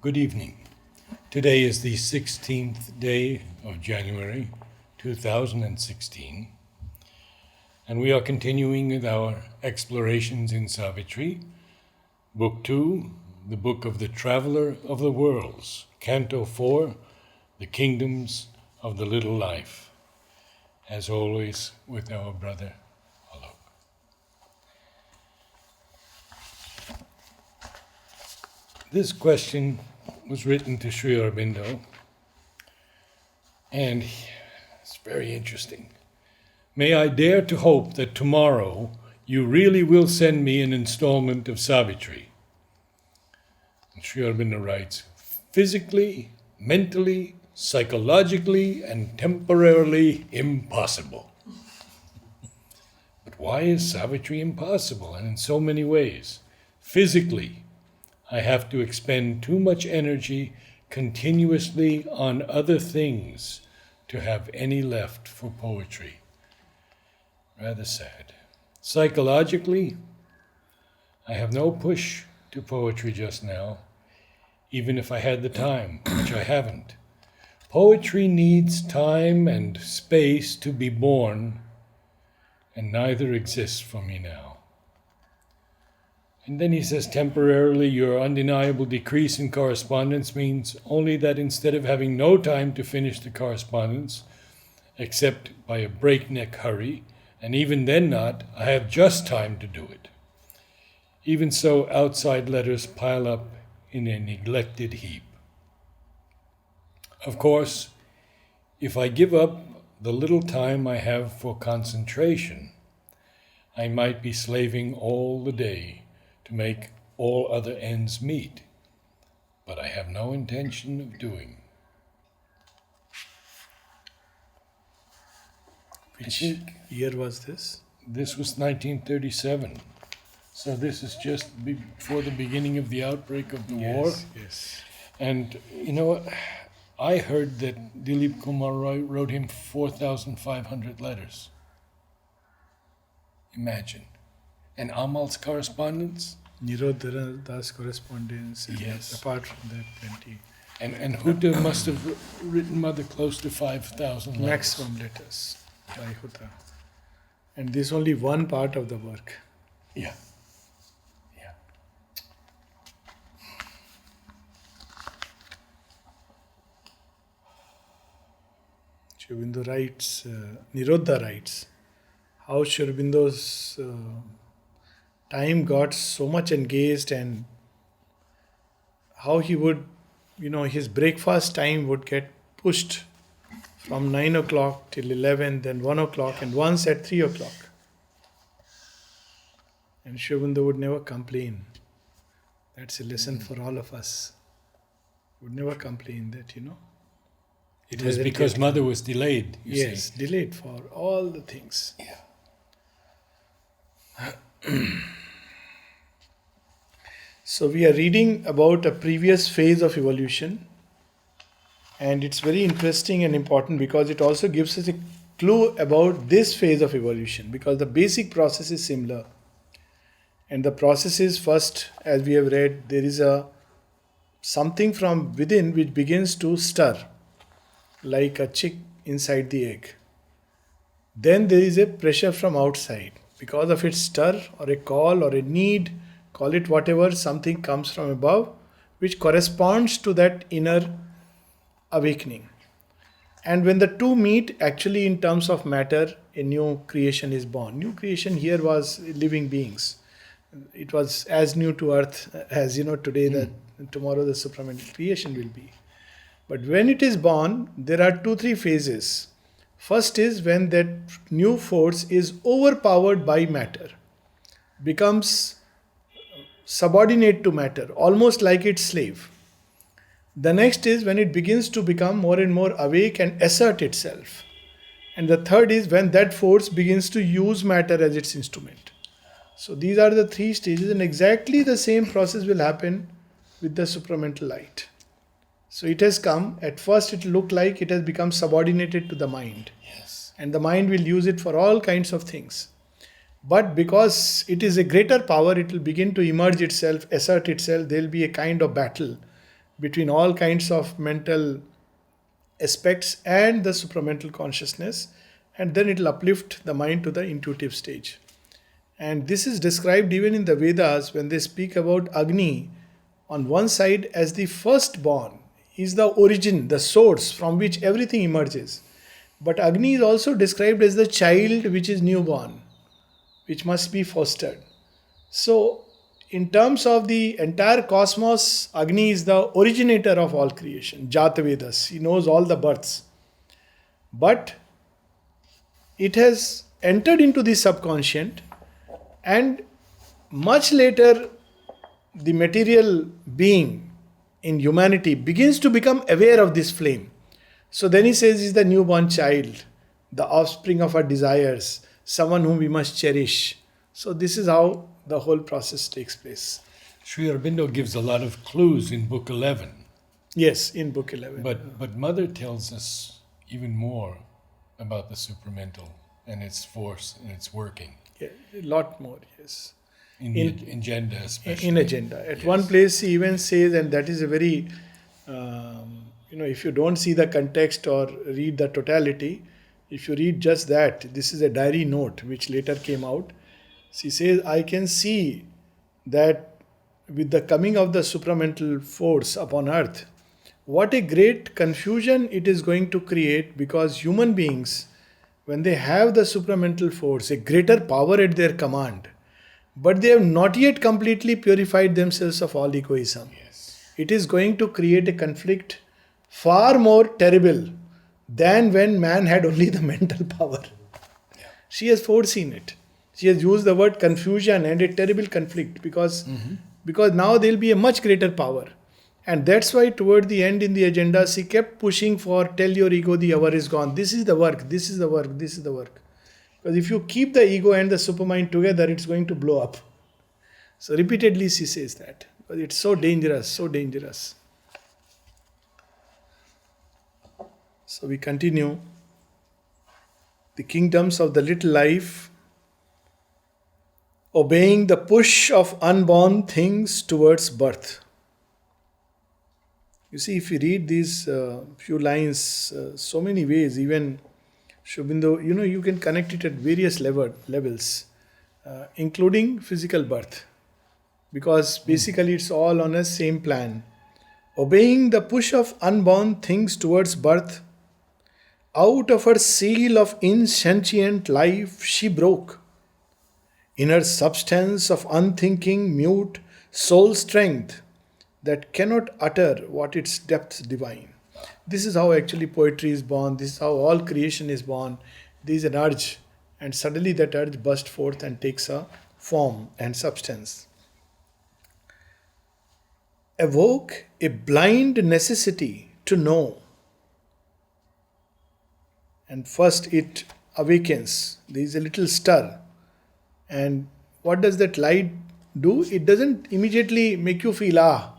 Good evening. Today is the 16th day of January 2016, and we are continuing with our explorations in Savitri, Book 2, the Book of the Traveler of the Worlds, Canto 4, the Kingdoms of the Little Life, as always with our brother Awoke. This question was written to Sri Aurobindo, and it's very interesting. May I dare to hope that tomorrow you really will send me an installment of Savitri. And Sri Aurobindo writes, physically, mentally, psychologically, and temporarily impossible. But why is Savitri impossible, and in so many ways? Physically, I have to expend too much energy continuously on other things to have any left for poetry. Rather sad. Psychologically, I have no push to poetry just now, even if I had the time, which I haven't. Poetry needs time and space to be born, and neither exists for me now. And then he says, temporarily, your undeniable decrease in correspondence means only that instead of having no time to finish the correspondence, except by a breakneck hurry, and even then not, I have just time to do it. Even so, outside letters pile up in a neglected heap. Of course, if I give up the little time I have for concentration, I might be slaving all the day to make all other ends meet, but I have no intention of doing. Which year was this? This was 1937. So this is just before the beginning of the outbreak of the war. Yes. And you know, I heard that Dilip Kumar Roy wrote him 4,500 letters. Imagine. And Amal's correspondence? Nirodhara Das correspondence. And Yes. apart from that, plenty. And Huta must have written Mother close to 5,000 letters. Maximum letters by Huta. And this is only one part of the work. Yeah. Sri Aurobindo writes, Nirodha writes, how Sri Aurobindo's time got so much engaged, and how he would, his breakfast time would get pushed from 9 o'clock till 11, then 1 o'clock, and once at 3 o'clock. And Sri Aurobindo would never complain. That's a lesson for all of us. Would never complain that, It was because Mother was delayed, you see. Delayed for all the things. Yeah. So we are reading about a previous phase of evolution, and it's very interesting and important because it also gives us a clue about this phase of evolution, because the basic process is similar. And the process is, first, as we have read, there is something from within which begins to stir, like a chick inside the egg. Then there is a pressure from outside. Because of its stir or a call or a need, call it whatever, something comes from above which corresponds to that inner awakening. And when the two meet, actually in terms of matter, a new creation is born. New creation here was living beings. It was as new to earth as today, that tomorrow the supramental creation will be. But when it is born, there are 2-3 phases. First is when that new force is overpowered by matter, becomes subordinate to matter, almost like its slave. The next is when it begins to become more and more awake and assert itself. And the third is when that force begins to use matter as its instrument. So these are the 3 stages, and exactly the same process will happen with the supramental light. So it has come, at first it looked like it has become subordinated to the mind. Yes. And the mind will use it for all kinds of things. But because it is a greater power, it will begin to emerge itself, assert itself, there will be a kind of battle. between all kinds of mental aspects and the supramental consciousness, and then it will uplift the mind to the intuitive stage. And this is described even in the Vedas when they speak about Agni on one side as the firstborn, is the origin, the source from which everything emerges. But Agni is also described as the child which is newborn, which must be fostered. So, in terms of the entire cosmos, Agni is the originator of all creation, Jata Vedas. He knows all the births. But it has entered into the subconscient, and much later, the material being in humanity begins to become aware of this flame. So then he says he's the newborn child, the offspring of our desires, someone whom we must cherish. So this is how the whole process takes place. Sri Aurobindo gives a lot of clues in Book 11. Yes, in Book 11. But Mother tells us even more about the supramental and its force and its working. Yeah, a lot more, yes. In the agenda especially. In agenda. At Yes. one place he even says, and that is a very, if you don't see the context or read the totality, if you read just that, this is a diary note which later came out. She says, I can see that with the coming of the supramental force upon earth, what a great confusion it is going to create, because human beings, when they have the supramental force, a greater power at their command, but they have not yet completely purified themselves of all egoism. Yes. It is going to create a conflict far more terrible than when man had only the mental power. Yeah. She has foreseen it. She has used the word confusion and a terrible conflict because now there will be a much greater power. And that's why toward the end in the agenda, she kept pushing for, tell your ego the hour is gone. This is the work, this is the work, this is the work. Because if you keep the ego and the supermind together, it's going to blow up. So repeatedly she says that. Because it's so dangerous, so dangerous. So we continue. The kingdoms of the little life, obeying the push of unborn things towards birth. You see, if you read these few lines so many ways, even Shobindo, you can connect it at various levels, including physical birth. Because basically it's all on a same plan. Obeying the push of unborn things towards birth, out of her seal of insentient life she broke. In her substance of unthinking, mute soul strength that cannot utter what its depths divine. This is how actually poetry is born. This is how all creation is born. There is an urge, and suddenly that urge bursts forth and takes a form and substance. Awoke a blind necessity to know. And first it awakens. There is a little stir. And what does that light do? It doesn't immediately make you feel,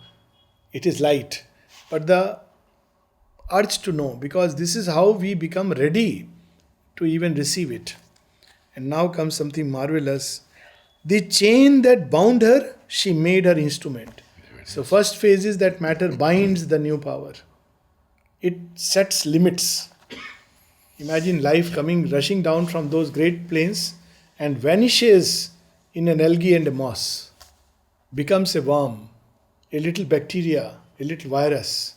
it is light. But the urge to know, because this is how we become ready to even receive it. And now comes something marvelous. The chain that bound her, she made her instrument. So first phase is that matter binds the new power. It sets limits. Imagine life coming, rushing down from those great plains and vanishes in an algae and a moss. Becomes a worm, a little bacteria, a little virus.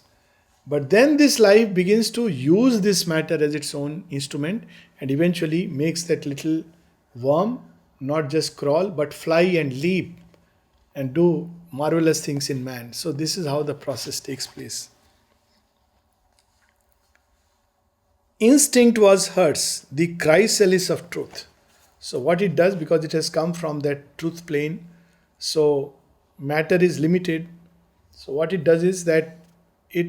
But then this life begins to use this matter as its own instrument and eventually makes that little worm not just crawl but fly and leap and do marvelous things in man. So this is how the process takes place. Instinct was hers, the chrysalis of truth. So what it does, because it has come from that truth plane, so matter is limited. So what it does is that it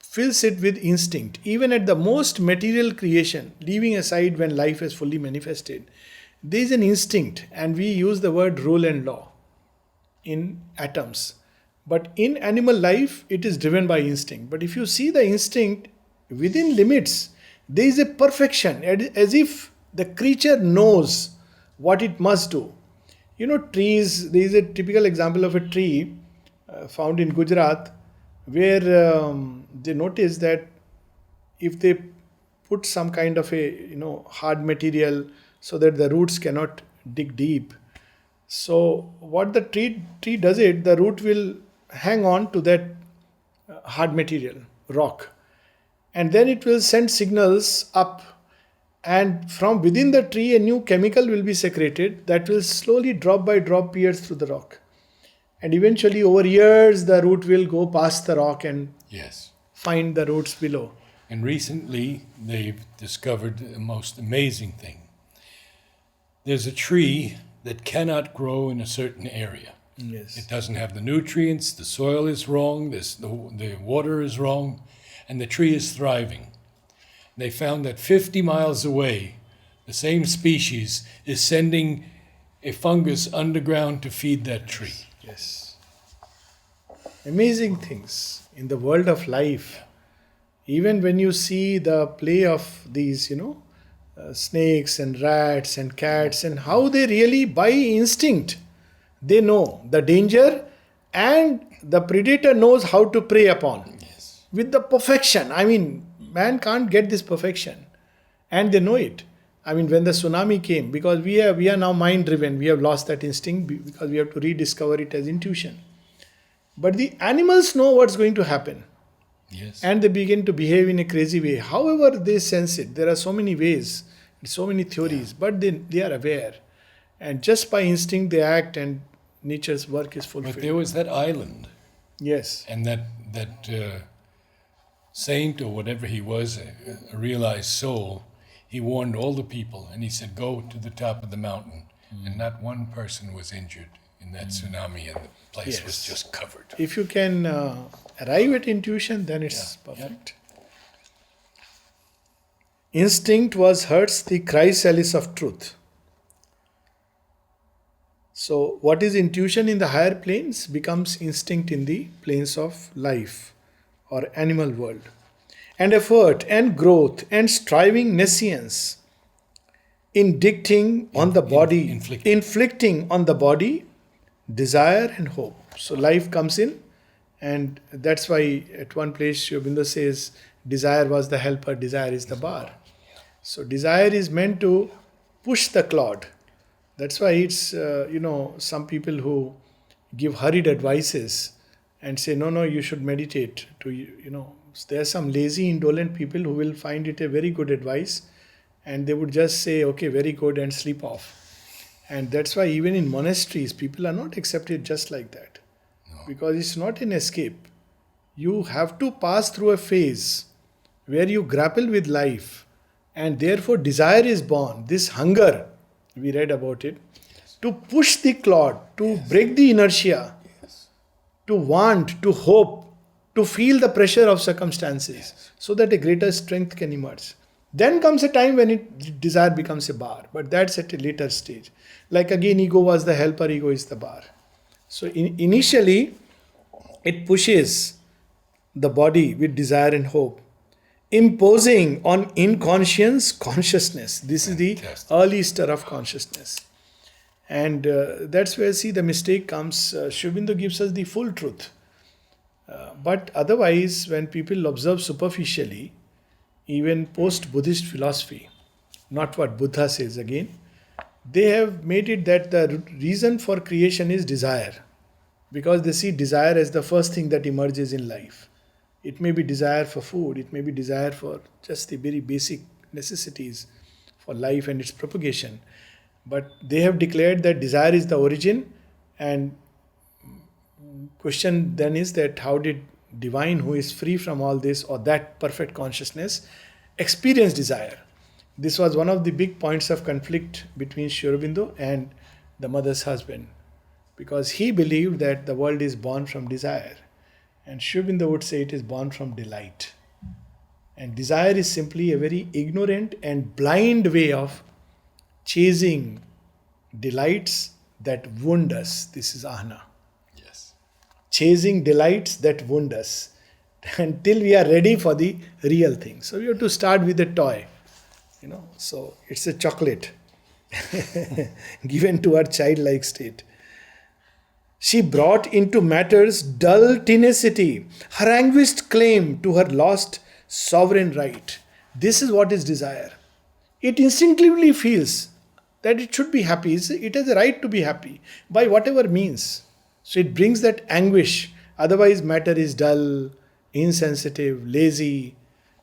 fills it with instinct. Even at the most material creation, leaving aside when life has fully manifested, there is an instinct, and we use the word rule and law in atoms. But in animal life, it is driven by instinct. But if you see the instinct within limits, there is a perfection, as if the creature knows what it must do. Trees, there is a typical example of a tree found in Gujarat. where they notice that if they put some kind of a hard material so that the roots cannot dig deep, so what the tree does it, the root will hang on to that hard material, rock, and then it will send signals up, and from within the tree a new chemical will be secreted that will slowly drop by drop pierce through the rock, and eventually over years the root will go past the rock and Yes. find the roots below. And recently, they've discovered the most amazing thing. There's a tree that cannot grow in a certain area. Yes. It doesn't have the nutrients, the soil is wrong, the water is wrong, and the tree is thriving. They found that 50 miles away, the same species is sending a fungus underground to feed that tree. Yes. Amazing things in the world of life. Even when you see the play of these, snakes and rats and cats, and how they really, by instinct, they know the danger, and the predator knows how to prey upon. Yes. With the perfection. I mean, man can't get this perfection. And they know it. I mean, when the tsunami came, because we are now mind driven, we have lost that instinct because we have to rediscover it as intuition. But the animals know what's going to happen. Yes. And they begin to behave in a crazy way. However, they sense it. There are so many ways, so many theories, but they are aware. And just by instinct they act, and nature's work is fulfilled. But there was that island, Yes. and that saint or whatever he was, a realized soul, he warned all the people, and he said, go to the top of the mountain. And not one person was injured in that tsunami, and the place was Yes. just covered. If you can arrive at intuition, then it's Yeah. perfect. Instinct was hurts the chrysalis of truth. So, what is intuition in the higher planes becomes instinct in the planes of life or animal world. And effort and growth and striving nescience, indicting on the body, inflicting on the body desire and hope. So, life comes in, and that's why at one place Sri Aurobindo says, desire was the helper, desire is the bar. So, desire is meant to push the clod. That's why it's, some people who give hurried advices and say, no, you should meditate. There are some lazy, indolent people who will find it a very good advice, and they would just say, okay, very good, and sleep off. And that's why even in monasteries, people are not accepted just like that. No. Because it's not an escape. You have to pass through a phase where you grapple with life, and therefore desire is born. This hunger, we read about it, to push the clod, to break the inertia, to want, to hope, to feel the pressure of circumstances, so that a greater strength can emerge. Then comes a time when desire becomes a bar, but that's at a later stage. Like again, ego was the helper, ego is the bar. So initially, it pushes the body with desire and hope, imposing on inconscience consciousness. This is the early stir of consciousness. And that's where, see, the mistake comes. Sri Aurobindo gives us the full truth. But otherwise, when people observe superficially, even post-Buddhist philosophy, not what Buddha says again, they have made it that the reason for creation is desire. Because they see desire as the first thing that emerges in life. It may be desire for food, it may be desire for just the very basic necessities for life and its propagation. But they have declared that desire is the origin, and question then is that how did divine, who is free from all this, or that perfect consciousness, experience desire? This was one of the big points of conflict between Sri Aurobindo and the mother's husband, because he believed that the world is born from desire, and Sri Aurobindo would say it is born from delight. And desire is simply a very ignorant and blind way of chasing delights that wound us. This is ahna. Yes. Chasing delights that wound us until we are ready for the real thing. So we have to start with a toy. So it's a chocolate given to our childlike state. She brought into matters dull tenacity, her anguished claim to her lost sovereign right. This is what is desire. It instinctively feels that it should be happy. It has a right to be happy by whatever means. So it brings that anguish. Otherwise, matter is dull, insensitive, lazy.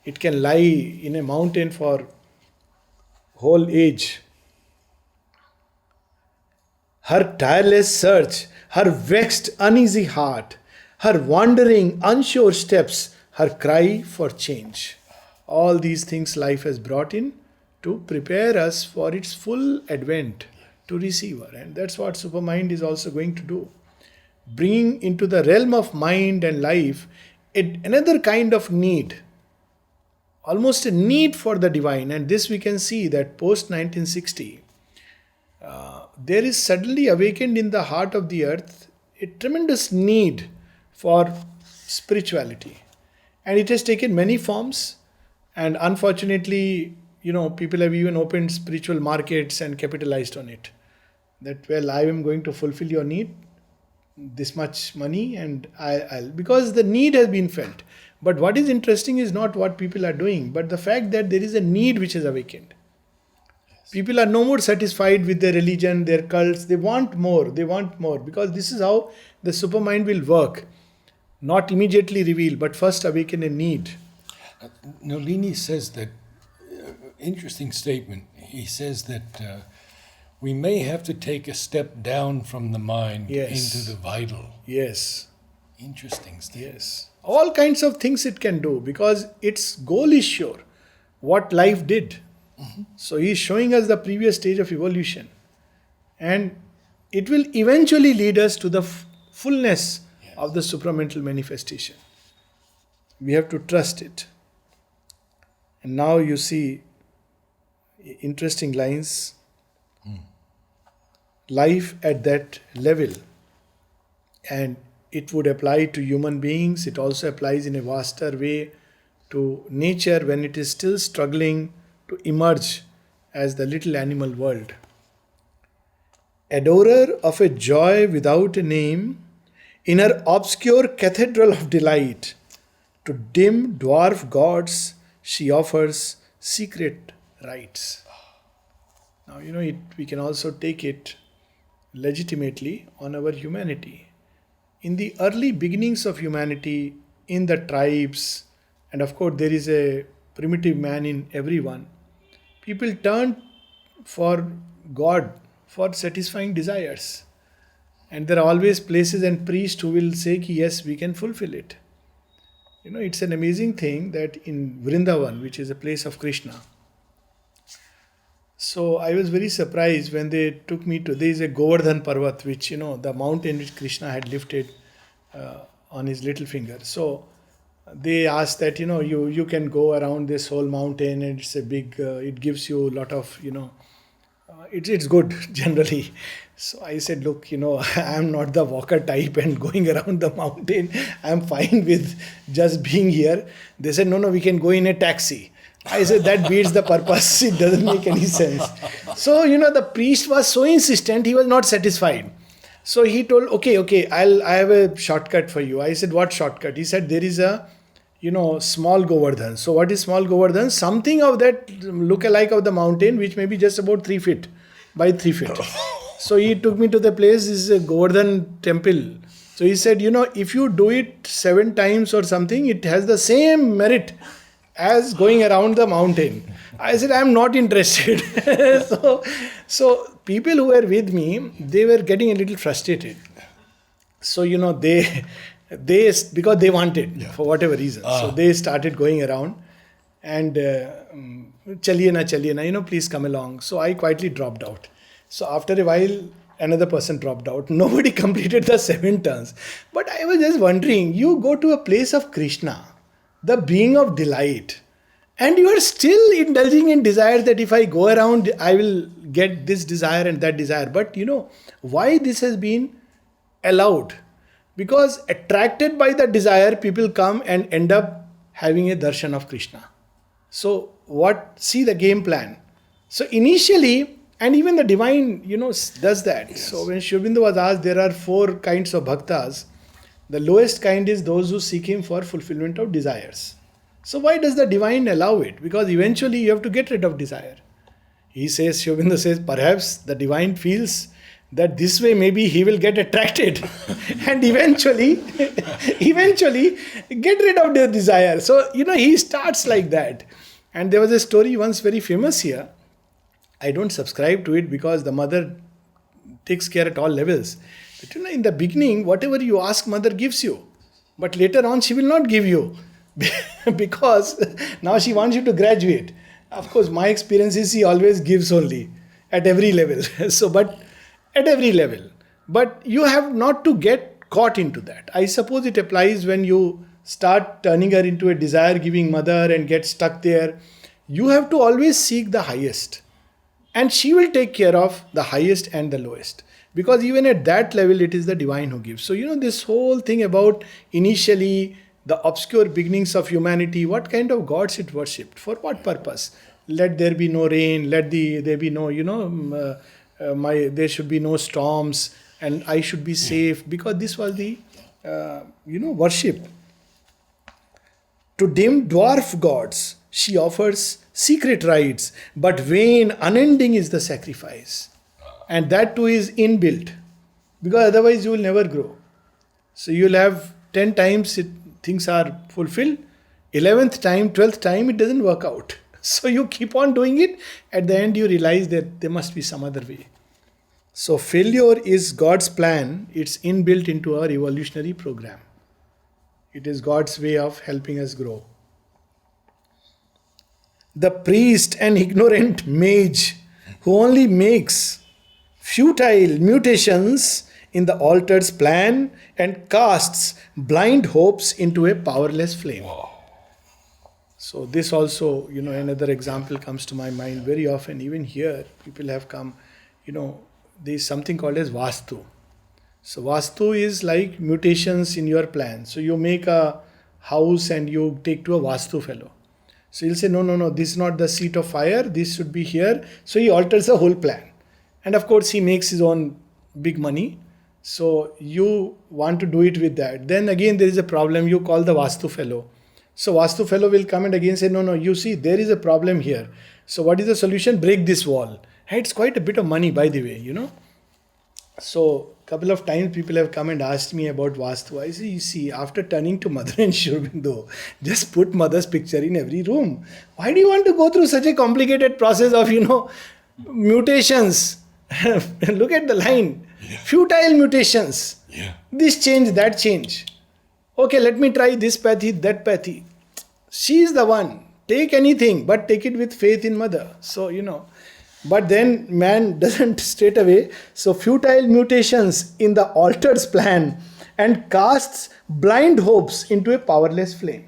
It can lie in a mountain for whole age. Her tireless search, her vexed, uneasy heart, her wandering, unsure steps, her cry for change. All these things life has brought in to prepare us for its full advent to receive her. And that's what Supermind is also going to do. Bringing into the realm of mind and life another kind of need, almost a need for the divine. And this we can see that post 1960, there is suddenly awakened in the heart of the earth a tremendous need for spirituality. And it has taken many forms. And unfortunately, people have even opened spiritual markets and capitalized on it. That, well, I am going to fulfill your need, this much money, and I'll, because the need has been felt. But what is interesting is not what people are doing, but the fact that there is a need which has awakened. People are no more satisfied with their religion, their cults. They want more. They want more. Because this is how the supermind will work. Not immediately reveal, but first awaken a need. Nolini says that, interesting statement. He says that we may have to take a step down from the mind into the vital. Yes. Interesting statement. Yes. All kinds of things it can do because its goal is sure. What life did. Mm-hmm. So he is showing us the previous stage of evolution. And it will eventually lead us to the fullness of the supramental manifestation. We have to trust it. And now you see interesting lines. Life at that level. And it would apply to human beings. It also applies in a vaster way to nature when it is still struggling to emerge as the little animal world. Adorer of a joy without a name, in her obscure cathedral of delight, to dim dwarf gods she offers secret rites. Now, we can also take it legitimately on our humanity. In the early beginnings of humanity, in the tribes, and of course there is a primitive man in everyone, people turned for God for satisfying desires. And there are always places and priests who will say, yes, we can fulfill it. It's an amazing thing that in Vrindavan, which is a place of Krishna, so I was very surprised when they took me to, there is a Govardhan Parvat, which, the mountain which Krishna had lifted on his little finger. So they asked that, you can go around this whole mountain and it's a big, it gives you a lot of, it's good generally. So I said, look, I'm not the walker type and going around the mountain. I'm fine with just being here. They said, no, we can go in a taxi. I said, that beats the purpose. It doesn't make any sense. So, the priest was so insistent, he was not satisfied. So he told, okay, I have a shortcut for you. I said, what shortcut? He said, there is a, small Govardhan. So what is small Govardhan? Something of that look-alike of the mountain, which may be just about 3 feet by 3 feet. So he took me to the place, this is a Govardhan temple. So he said, if you do it 7 times or something, it has the same merit as going around the mountain. I said, I'm not interested. so people who were with me, they were getting a little frustrated. So, they because they wanted, for whatever reason. So they started going around and, chaliye na, please come along. So I quietly dropped out. So after a while, another person dropped out. Nobody completed the 7 turns. But I was just wondering, you go to a place of Krishna, the being of delight, and you are still indulging in desire that if I go around, I will get this desire and that desire. But why this has been allowed? Because attracted by the desire, people come and end up having a darshan of Krishna. So see the game plan. So initially, And even the divine, does that. Yes. So when Sri Aurobindo was asked, there are 4 kinds of bhaktas. The lowest kind is those who seek him for fulfillment of desires. So why does the divine allow it? Because eventually you have to get rid of desire. He says, Sri Aurobindo says, perhaps the divine feels that this way maybe he will get attracted and eventually get rid of the desire. So, he starts like that. And there was a story once very famous here. I don't subscribe to it because the mother takes care at all levels. But in the beginning, whatever you ask, mother gives you. But later on, she will not give you because now she wants you to graduate. Of course, my experience is she always gives only at every level. At every level. But you have not to get caught into that. I suppose it applies when you start turning her into a desire-giving mother and get stuck there. You have to always seek the highest. And she will take care of the highest and the lowest. Because even at that level, it is the divine who gives. So, this whole thing about initially the obscure beginnings of humanity, what kind of gods it worshipped? For what purpose? Let there be no rain, there be no, there should be no storms, and I should be safe. Because this was the, worship. To dim dwarf gods, she offers secret rites, but vain, unending is the sacrifice. And that too is inbuilt, because otherwise you will never grow. So you will have 10 times things are fulfilled, 11th time, 12th time it doesn't work out. So you keep on doing it, at the end you realize that there must be some other way. So failure is God's plan, it's inbuilt into our evolutionary program. It is God's way of helping us grow. The priest and ignorant mage who only makes futile mutations in the altar's plan and casts blind hopes into a powerless flame. Wow. So this also, another example comes to my mind very often. Even here, people have come, there is something called as Vastu. So Vastu is like mutations in your plan. So you make a house and you take to a Vastu fellow. So he'll say, no, this is not the seat of fire, this should be here. So he alters the whole plan. And of course he makes his own big money. So you want to do it with that. Then again there is a problem, you call the Vastu fellow. So Vastu fellow will come and again say, no, you see there is a problem here. So what is the solution? Break this wall. Hey, it's quite a bit of money, by the way, So couple of times people have come and asked me about Vastu. I say, you see, after turning to Mother and Sri Aurobindo, just put Mother's picture in every room. Why do you want to go through such a complicated process of, mutations? Look at the line. Yeah. Futile mutations. Yeah. This change, that change. Okay, let me try this pathy, that pathy. She is the one. Take anything, but take it with faith in Mother. So, But then man doesn't straight away. So futile mutations in the altar's plan and casts blind hopes into a powerless flame.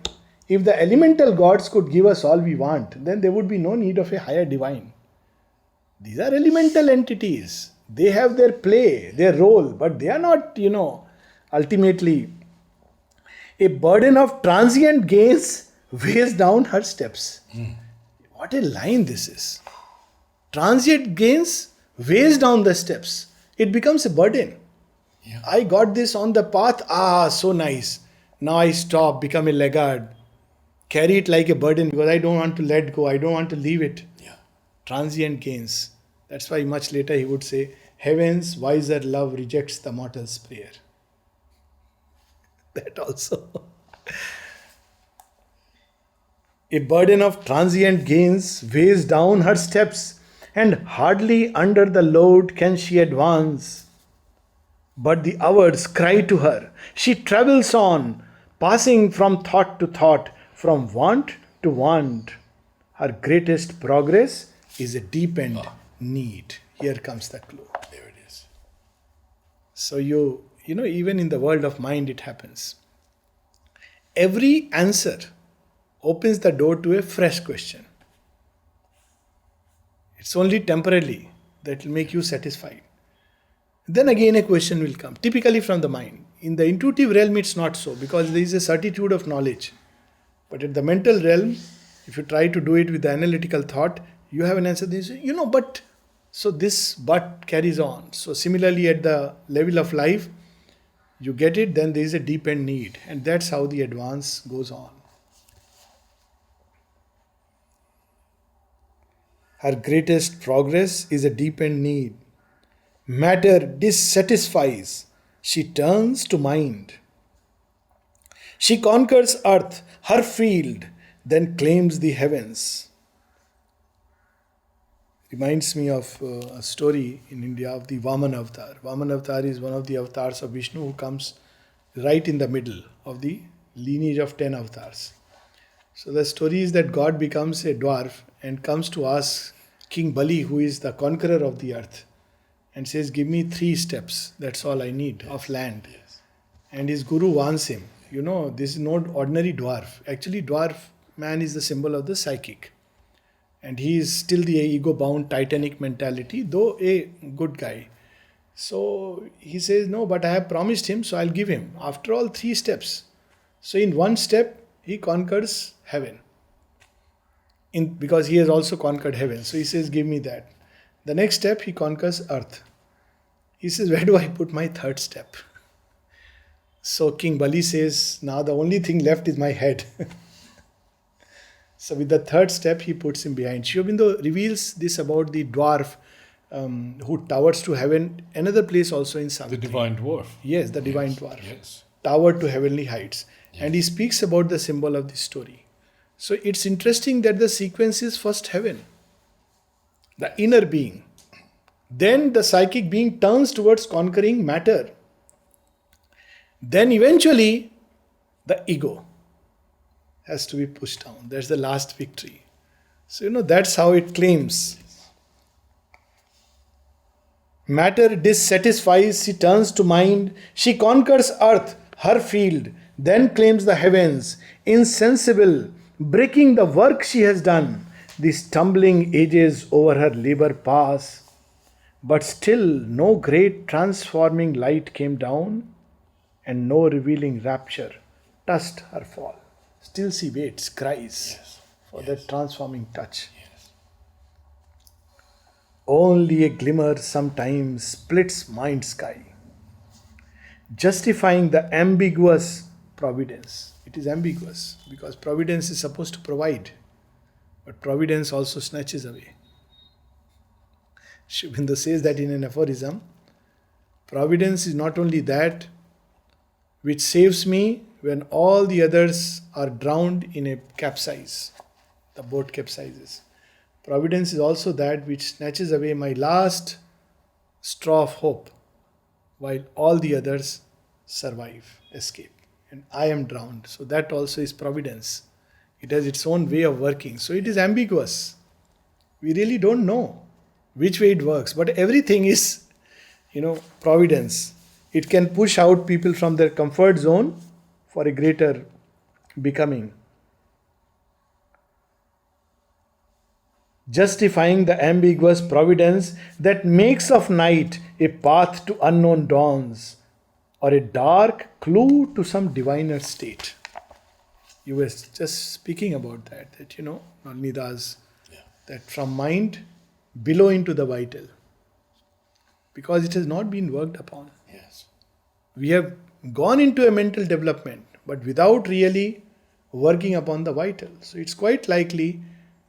If the elemental gods could give us all we want, then there would be no need of a higher divine. These are elemental entities. They have their play, their role, but they are not, ultimately. A burden of transient gains weighs down her steps. What a line this is. Transient gains weighs down the steps. It becomes a burden. Yeah. I got this on the path. So nice. Now I stop, become a laggard. Carry it like a burden because I don't want to let go. I don't want to leave it. Yeah. Transient gains. That's why much later he would say, heaven's wiser love rejects the mortal's prayer. That also. A burden of transient gains weighs down her steps, and hardly under the load can she advance. But the hours cry to her. She travels on, passing from thought to thought, from want to want. Her greatest progress is a deepened need. Here comes the clue. There it is. So even in the world of mind it happens. Every answer opens the door to a fresh question. It's only temporarily that will make you satisfied. Then again a question will come, typically from the mind. In the intuitive realm it's not so, because there is a certitude of knowledge. But at the mental realm, if you try to do it with the analytical thought, you have an answer. They say, but So this but carries on. So similarly, at the level of life, you get it, then there is a deepened need, and that's how the advance goes on. Her greatest progress is a deepened need. Matter dissatisfies. She turns to mind. She conquers earth, her field, then claims the heavens. Reminds me of a story in India of the Vaman avatar. Vaman avatar is one of the avatars of Vishnu who comes right in the middle of the lineage of 10 avatars. So the story is that God becomes a dwarf and comes to ask King Bali, who is the conqueror of the earth, and says, "Give me 3 steps, that's all I need, of land." Yes. And his guru warns him, this is not ordinary dwarf. Actually, dwarf man is the symbol of the psychic. And he is still the ego-bound Titanic mentality, though a good guy. So he says, "No, but I have promised him, so I'll give him." After all, 3 steps. So in one step, he conquers heaven. Because he has also conquered heaven. So he says, "Give me that." The next step, he conquers earth. He says, "Where do I put my 3rd step?" So King Bali says, "Now the only thing left is my head." So with the 3rd step, he puts him behind. Sri Aurobindo reveals this about the dwarf who towers to heaven. Another place also in Savitri. The divine dwarf. Yes, the divine Yes, dwarf. yes. Towered to heavenly heights. Yes. And he speaks about the symbol of this story. So it's interesting that the sequence is first heaven, the inner being. Then the psychic being turns towards conquering matter. Then eventually the ego has to be pushed down. That's the last victory. So that's how it claims. Matter dissatisfies, she turns to mind. She conquers earth, her field, then claims the heavens. Insensible, breaking the work she has done. The stumbling ages over her labor pass. But still no great transforming light came down, and no revealing rapture touched her fall. Still she waits, cries for that transforming touch. Yes. Only a glimmer sometimes splits mind sky, justifying the ambiguous providence. It is ambiguous because providence is supposed to provide, but providence also snatches away. Sri Aurobindo says that in an aphorism. Providence is not only that which saves me when all the others are drowned in a capsize, the boat capsizes. Providence is also that which snatches away my last straw of hope while all the others survive, escape, and I am drowned. So that also is providence. It has its own way of working. So it is ambiguous. We really don't know which way it works, but everything is, providence. It can push out people from their comfort zone for a greater becoming. Justifying the ambiguous providence that makes of night a path to unknown dawns, or a dark clue to some diviner state. You were just speaking about that Nidas, that from mind below into the vital, because it has not been worked upon. Yes. We have gone into a mental development, but without really working upon the vital. So it's quite likely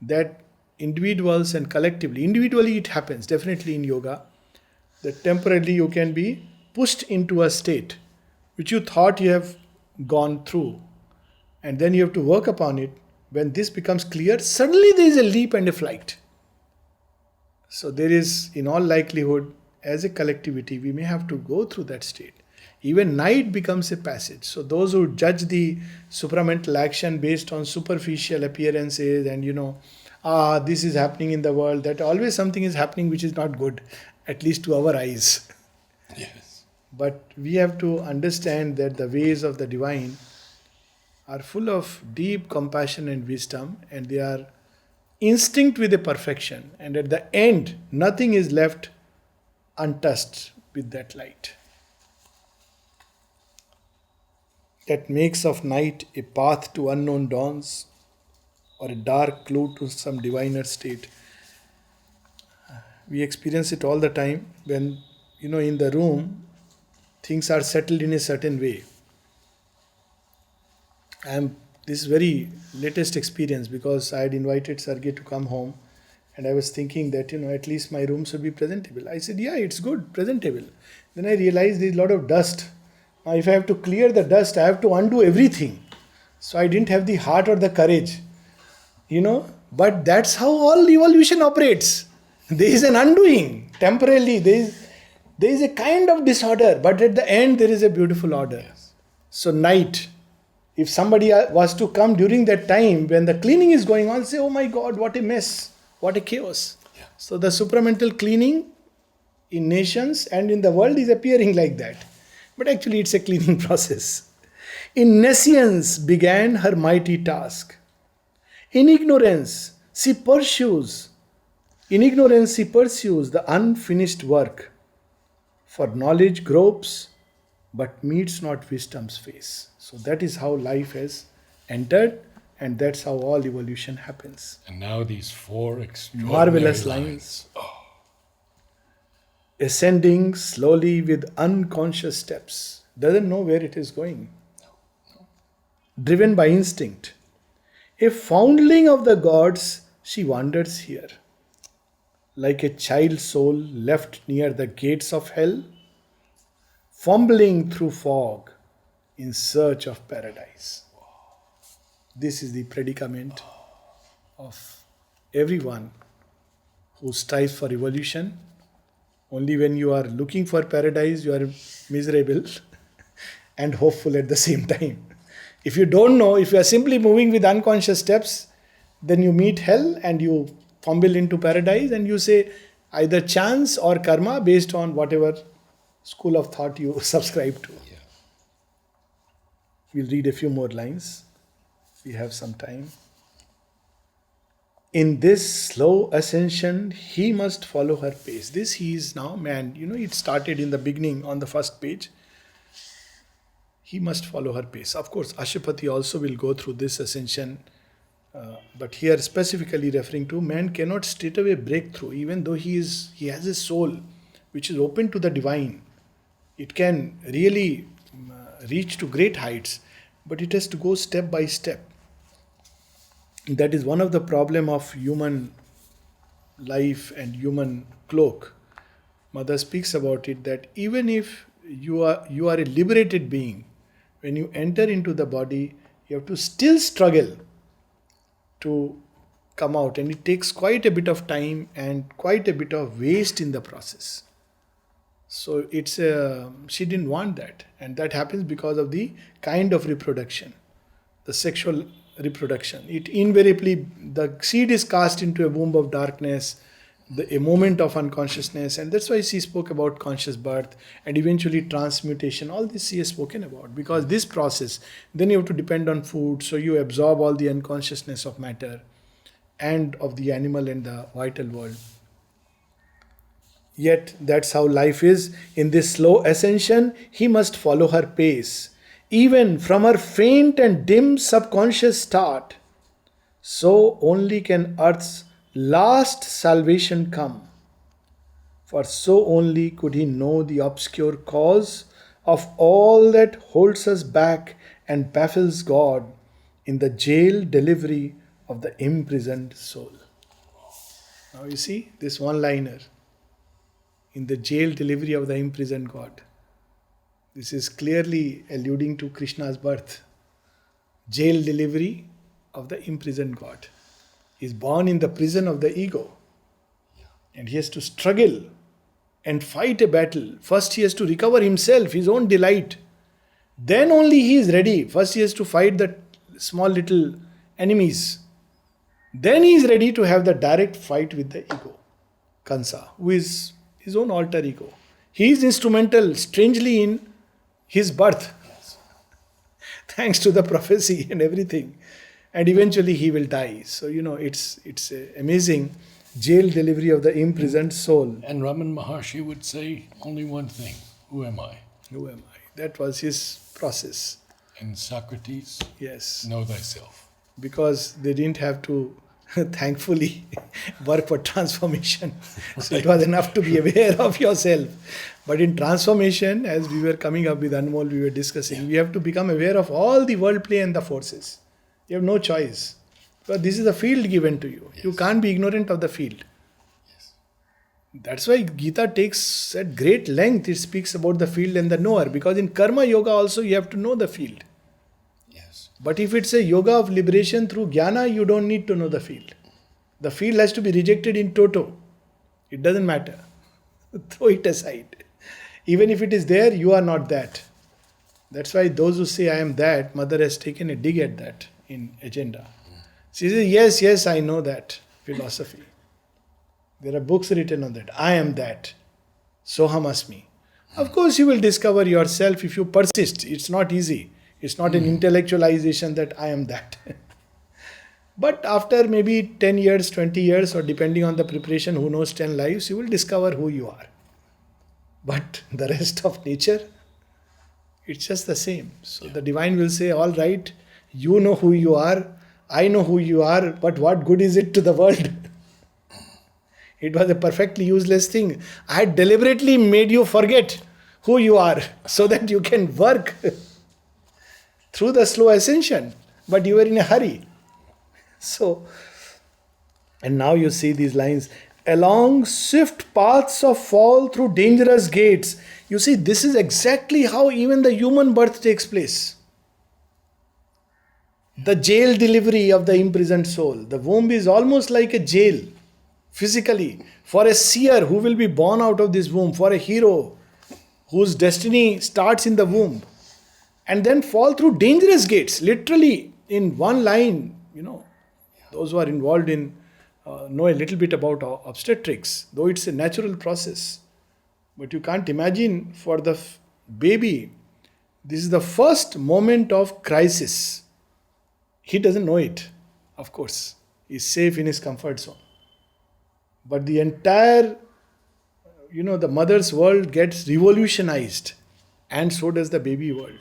that individuals and collectively, individually it happens definitely in yoga, that temporarily you can be pushed into a state which you thought you have gone through, and then you have to work upon it. When this becomes clear, suddenly there is a leap and a flight. So there is, in all likelihood, as a collectivity, we may have to go through that state. Even night becomes a passage. So those who judge the supramental action based on superficial appearances and this is happening in the world, that always something is happening which is not good, at least to our eyes. Yes. But we have to understand that the ways of the divine are full of deep compassion and wisdom, and they are instinct with a perfection, and at the end nothing is left untouched with that light that makes of night a path to unknown dawns, or a dark clue to some diviner state. We experience it all the time when, in the room, things are settled in a certain way. This is very latest experience because I had invited Sergey to come home and I was thinking that, at least my room should be presentable. I said, yeah, it's good, presentable. Then I realized there's a lot of dust. Now, if I have to clear the dust, I have to undo everything. So I didn't have the heart or the courage, But that's how all evolution operates. There is an undoing. Temporarily, there is a kind of disorder, but at the end, there is a beautiful order. Yes. So night, if somebody was to come during that time when the cleaning is going on, say, oh my God, what a mess, what a chaos. Yeah. So the supramental cleaning in nations and in the world is appearing like that. But actually it's a cleaning process. In nescience began her mighty task. In ignorance she pursues the unfinished work. For knowledge gropes, but meets not wisdom's face. So that is how life has entered, and that's how all evolution happens. And now these 4 extraordinary Marvelous lines. Ascending slowly with unconscious steps. Doesn't know where it is going. Driven by instinct. A foundling of the gods, she wanders here. Like a child soul left near the gates of hell, fumbling through fog in search of paradise. This is the predicament of everyone who strives for evolution. Only when you are looking for paradise, you are miserable and hopeful at the same time. If you don't know, if you are simply moving with unconscious steps, then you meet hell and you fumble into paradise and you say either chance or karma based on whatever school of thought you subscribe to. Yeah. We'll read a few more lines. We have some time. In this slow ascension, he must follow her pace. This he is now man. It started in the beginning on the first page. He must follow her pace. Of course, Ashupati also will go through this ascension. But here specifically referring to man cannot straightaway break through, even though he has a soul which is open to the divine. It can really reach to great heights, but it has to go step by step. That is one of the problem of human life and human cloak. Mother speaks about it, that even if you are a liberated being, when you enter into the body, you have to still struggle to come out, and it takes quite a bit of time and quite a bit of waste in the process. So she didn't want that, and that happens because of the kind of reproduction, the sexual reproduction. It invariably, the seed is cast into a womb of darkness, a moment of unconsciousness, and that's why she spoke about conscious birth and eventually transmutation. All this she has spoken about, because this process, then you have to depend on food, so you absorb all the unconsciousness of matter and of the animal and the vital world. Yet that's how life is. In this slow ascension, he must follow her pace. Even from her faint and dim subconscious start, so only can earth's last salvation come. For so only could he know the obscure cause of all that holds us back and baffles God in the jail delivery of the imprisoned soul. Now you see this one-liner, in the jail delivery of the imprisoned God. This is clearly alluding to Krishna's birth. Jail delivery of the imprisoned God. He is born in the prison of the ego. And he has to struggle and fight a battle. First he has to recover himself, his own delight. Then only he is ready. First he has to fight the small little enemies. Then he is ready to have the direct fight with the ego. Kansa, who is his own alter ego. He is instrumental, strangely, in his birth. Yes. Thanks to the prophecy and everything. And eventually he will die. So, it's amazing. Jail delivery of the imprisoned soul. And Raman Maharshi would say only one thing: who am I? Who am I? That was his process. And Socrates, yes, know thyself. Because they didn't have to thankfully, work for transformation. So it was enough to be aware of yourself. But in transformation, as we were coming up with Anmol, we were discussing, we have to become aware of all the world play and the forces. You have no choice. Because this is a field given to you. You can't be ignorant of the field. That's why Gita takes at great length, it speaks about the field and the knower. Because in Karma Yoga also you have to know the field. Yes. But if it's a yoga of liberation through jnana, you don't need to know the field. The field has to be rejected in toto. It doesn't matter. Throw it aside. Even if it is there, you are not that. That's why those who say I am that, Mother has taken a dig at that in agenda. She says, yes, I know that philosophy. There are books written on that. I am that. Soham asmi. Of course, you will discover yourself if you persist. It's not easy. It's not an intellectualization that I am that. But after maybe 10 years, 20 years, or depending on the preparation, who knows, 10 lives, you will discover who you are. But the rest of nature, it's just the same. So the divine will say, all right, you know who you are, I know who you are, but what good is it to the world? It was a perfectly useless thing. I had deliberately made you forget who you are so that you can work through the slow ascension. But you were in a hurry. So, and now you see these lines. Along swift paths of fall through dangerous gates. You see, this is exactly how even the human birth takes place. The jail delivery of the imprisoned soul. The womb is almost like a jail. Physically, for a seer who will be born out of this womb, for a hero whose destiny starts in the womb, and then fall through dangerous gates, literally in one line. Those who are involved in know a little bit about obstetrics, though it's a natural process. But you can't imagine for the baby, this is the first moment of crisis. He doesn't know it, of course. He's safe in his comfort zone. But the entire, the mother's world gets revolutionized. And so does the baby world.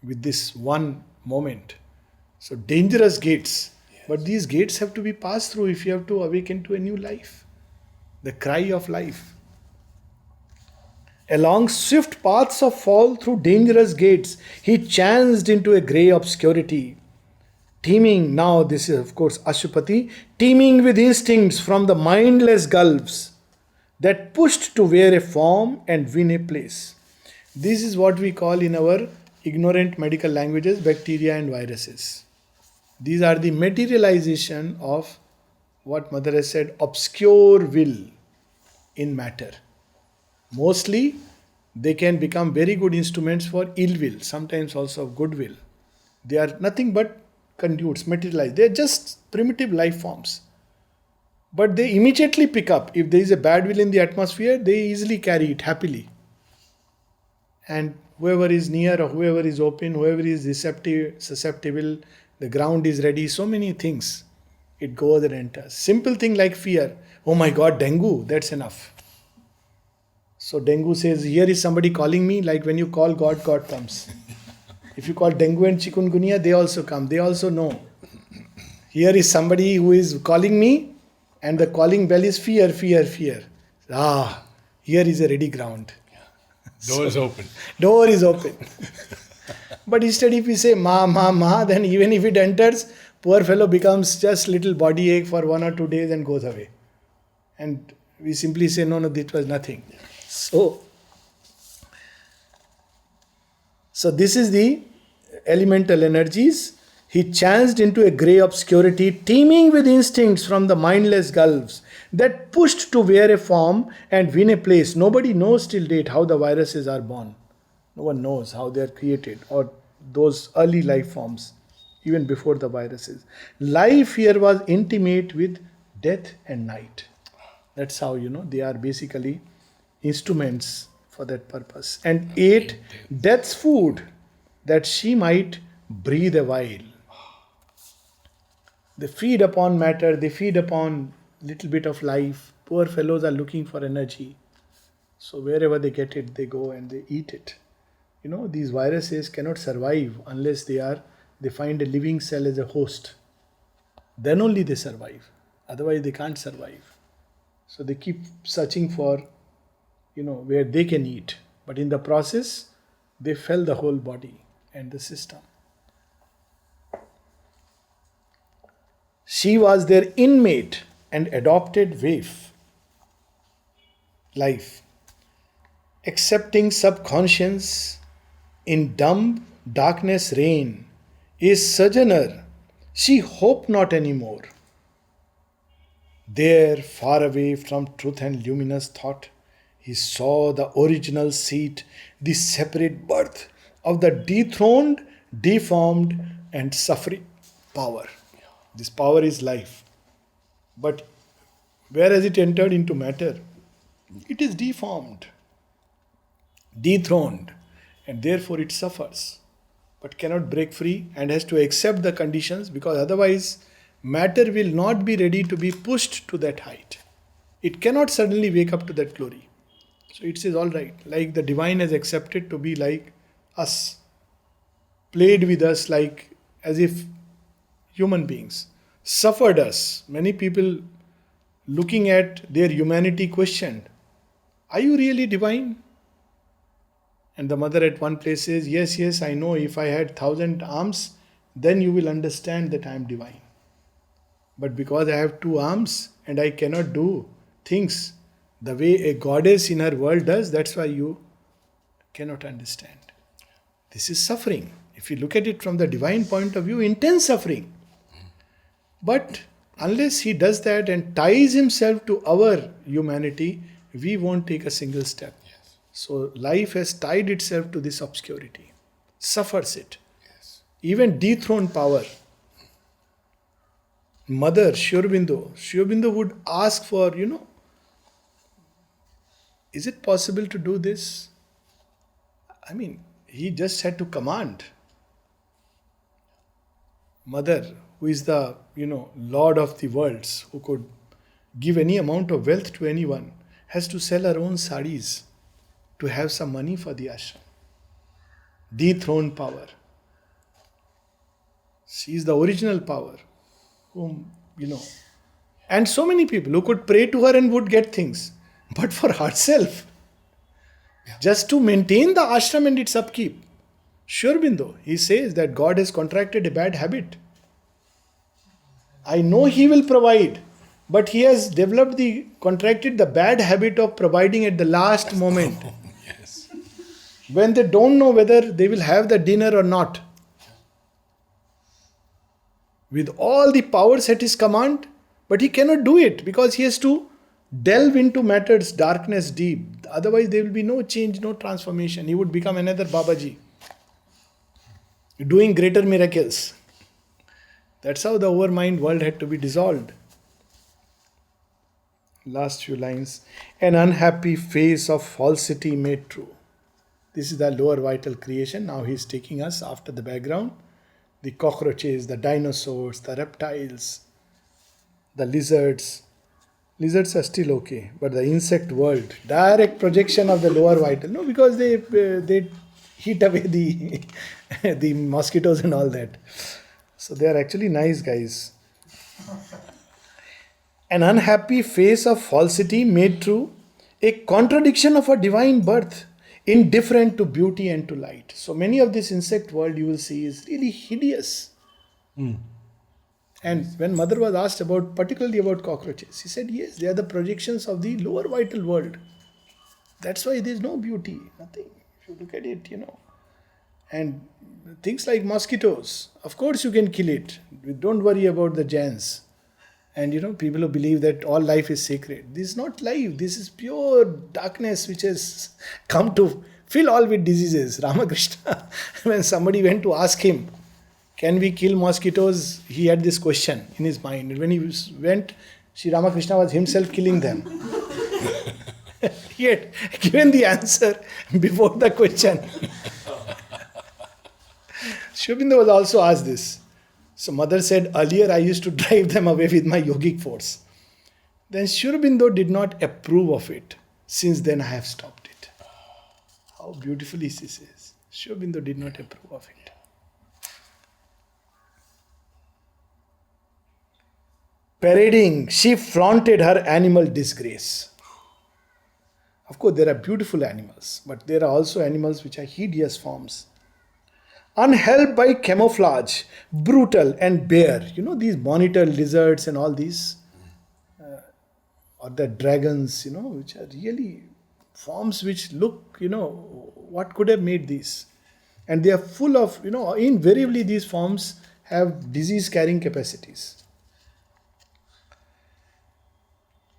With this one moment. So dangerous gates. Yes. But these gates have to be passed through if you have to awaken to a new life. The cry of life. Along swift paths of fall through dangerous gates, he chanced into a grey obscurity. Teeming, now this is of course Ashupati, teeming with instincts from the mindless gulfs that pushed to wear a form and win a place. This is what we call in our ignorant medical languages bacteria and viruses. These are the materialization of what Mother has said, obscure will in matter. Mostly they can become very good instruments for ill will, sometimes also of good will. They are nothing but conduits, materialized. They are just primitive life forms. But they immediately pick up. If there is a bad will in the atmosphere, they easily carry it happily. And whoever is near or whoever is open, whoever is receptive, susceptible, the ground is ready, so many things. It goes and enters. Simple thing like fear. Oh my God, dengue, that's enough. So dengue says, here is somebody calling me, like when you call God, God comes. If you call dengue and chikungunya, they also come. They also know. Here is somebody who is calling me, and the calling bell is fear, fear, fear. Here is a ready ground. Door is open. Door is open. But instead if we say ma, ma, ma, then even if it enters, poor fellow becomes just little body ache for 1 or 2 days and goes away. And we simply say, no, this was nothing. So this is the elemental energies. He chanced into a grey obscurity, teeming with instincts from the mindless gulfs that pushed to wear a form and win a place. Nobody knows till date how the viruses are born. No one knows how they are created, or those early life forms, even before the viruses. Life here was intimate with death and night. That's how, they are basically instruments for that purpose. And ate death's food that she might breathe a while. They feed upon matter, they feed upon little bit of life. Poor fellows are looking for energy. So wherever they get it, they go and they eat it. These viruses cannot survive unless they find a living cell as a host. Then only they survive. Otherwise they can't survive. So they keep searching for, where they can eat. But in the process, they fell the whole body and the system. She was their inmate and adopted waif, life, accepting subconscious in dumb darkness reign, is sojourner, she hope not anymore. There, far away from truth and luminous thought, he saw the original seat, the separate birth of the dethroned, deformed, and suffering power. This power is life. But where has it entered into matter? It is deformed, dethroned, and therefore it suffers, but cannot break free and has to accept the conditions, because otherwise matter will not be ready to be pushed to that height. It cannot suddenly wake up to that glory. So it says, all right, like the divine has accepted to be like us, played with us like as if human beings, suffered us. Many people looking at their humanity questioned, are you really divine? And the mother at one place says, yes, I know, if I had 1,000 arms, then you will understand that I am divine. But because I have 2 arms and I cannot do things the way a goddess in her world does, that's why you cannot understand. This is suffering. If you look at it from the divine point of view, intense suffering. But unless he does that and ties himself to our humanity, we won't take a single step. Yes. So life has tied itself to this obscurity, suffers it. Yes. Even dethroned power. Mother, Sri Aurobindo would ask for, is it possible to do this? I mean, he just had to command. Mother, who is the, Lord of the worlds, who could give any amount of wealth to anyone, has to sell her own saris to have some money for the ashram. Dethroned power. She is the original power, whom, and so many people who could pray to her and would get things. But for herself, just to maintain the ashram and its upkeep, Sri Aurobindo, he says that God has contracted a bad habit. I know he will provide, but he has contracted the bad habit of providing at the last moment. Yes. When they don't know whether they will have the dinner or not. With all the powers at his command, but he cannot do it because he has to delve into matter's darkness deep. Otherwise there will be no change, no transformation. He would become another Babaji, doing greater miracles. That's how the overmind world had to be dissolved. Last few lines. An unhappy face of falsity made true. This is the lower vital creation. Now he is taking us after the background. The cockroaches, the dinosaurs, the reptiles, the lizards. Lizards are still okay, but the insect world, direct projection of the lower vital. No, because they heat away the mosquitoes and all that. So they are actually nice guys. An unhappy face of falsity made true, a contradiction of a divine birth, indifferent to beauty and to light. So many of this insect world you will see is really hideous. And when mother was asked particularly about cockroaches, she said, yes, they are the projections of the lower vital world. That's why there is no beauty, nothing. If you look at it, And things like mosquitoes, of course you can kill it. Don't worry about the giants. And people who believe that all life is sacred. This is not life. This is pure darkness which has come to fill all with diseases. Ramakrishna, when somebody went to ask him, can we kill mosquitoes? He had this question in his mind. And when he went, Sri Ramakrishna was himself killing them. He had given the answer before the question. Sri Aurobindo was also asked this. So mother said, earlier I used to drive them away with my yogic force. Then Sri Aurobindo did not approve of it. Since then I have stopped it. How beautifully she says. Sri Aurobindo did not approve of it. Sri Aurobindo did not approve of it. Since then I have stopped it. How beautifully she says. Sri Aurobindo did not approve of it. How beautifully she says. Sri Aurobindo did not approve of it. Since then I have stopped it. How beautifully she says. Sri Aurobindo did not approve of it. Parading, she flaunted her animal disgrace. Of course, there are beautiful animals, but there are also animals which are hideous forms. Unhelped by camouflage, brutal and bare. You know, these monitor lizards and all these, or the dragons, which are really forms which look, what could have made these? And they are full of, invariably these forms have disease carrying capacities.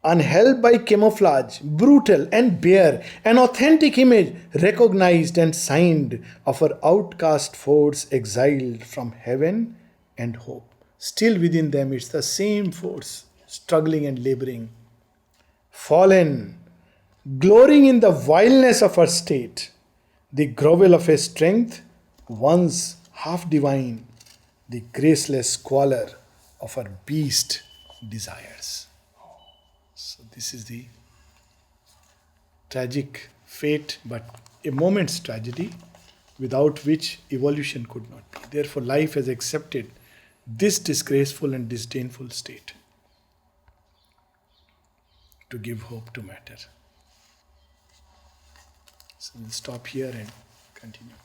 Unhelped by camouflage, brutal and bare, an authentic image recognized and signed of her outcast force exiled from heaven and hope. Still within them, it's the same force, struggling and laboring. Fallen, glorying in the vileness of her state, the grovel of her strength, once half divine, the graceless squalor of her beast desires. So this is the tragic fate, but a moment's tragedy without which evolution could not be. Therefore, life has accepted this disgraceful and disdainful state to give hope to matter. So we'll stop here and continue.